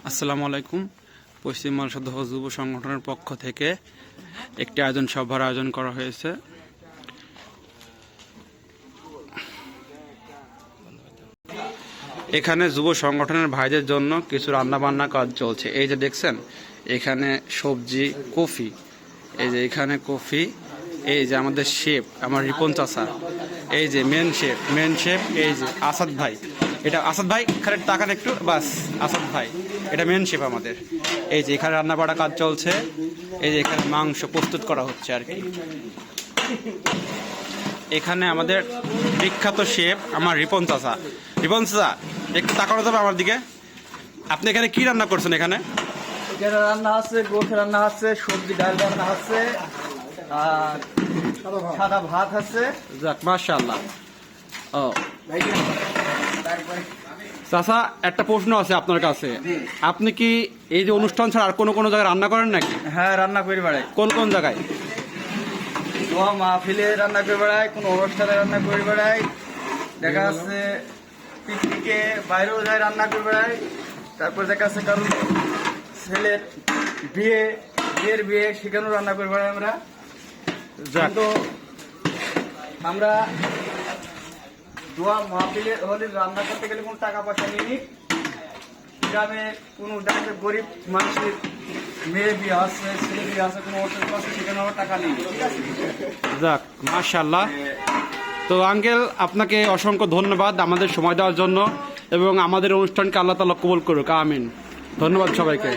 আসসালামু আলাইকুম। পশ্চিমবঙ্গ সদস্য যুব সংগঠনের পক্ষ থেকে একটি সভার আয়োজন করা হয়েছে। এখানে যুব সংগঠনের ভাইদের জন্য কিছু রান্নাবান্না কাজ চলছে। এই যে দেখছেন, এখানে সবজি, কফি, এই যে এখানে কফি, এই যে আমাদের শেফ আমার রিপন চাচা, এই যে মেন শেফ এই যে আসাদ ভাই। এটা আসাদ ভাই, খালি টাকান একটু বাস। আসাদ ভাই এটা মেন শেফ আমাদের। এই যে এখানে রান্না বাড়া কাজ চলছে। এই যে এখানে মাংস প্রস্তুত করা হচ্ছে আর কি। এখানে আমাদের বিখ্যাত শেফ আমার রিপন চাচা। রিপন চাচা একটু তাকানো যাবে আমার দিকে? আপনি এখানে কি রান্না করছেন? এখানে রান্না আছে, গোশ রান্না আছে, সবজি ডাল রান্না আছে, আর সাদা ভাত আছে। যাক, মাশাআল্লাহ। ও চাচা, একটা প্রশ্ন আছে আপনার কাছে। আপনি কি এই যে অনুষ্ঠান ছাড়া আর কোনো জায়গায় রান্না করেন নাকি? হ্যাঁ, রান্না করে বেড়াই। কোন জায়গায়? দোয়া মাহফিলে রান্না করে বেড়াই, কোনো অনুষ্ঠানে রান্না করে বেড়াই, দেখা যাচ্ছে পিকনিকে বাইরেও যায় রান্না করে বেড়াই। তারপর দেখা যাচ্ছে কারণ ছেলের বিয়ের বিয়ে সেখানেও রান্না করে বেড়াই আমরা। কিন্তু আমরা দোয়া মাহফিলে হলে রান্না করতে গেলে কোনো টাকা পয়সা নিই। গ্রামে কোনো গরিব মানুষের মেয়ে বিয়ে আছে, ছেলে বিয়ে আছে, কোনো অনুষ্ঠান আছে, সেখানে আমরা টাকা নিই। ঠিক আছে? যাক, মাশাআল্লাহ। তো আঙ্কেল, আপনাকে অসংখ্য ধন্যবাদ আমাদের সময় দেওয়ার জন্য, এবং আমাদের অনুষ্ঠানকে আল্লাহ তাআলা কবুল করুক, আমিন। ধন্যবাদ সবাইকে।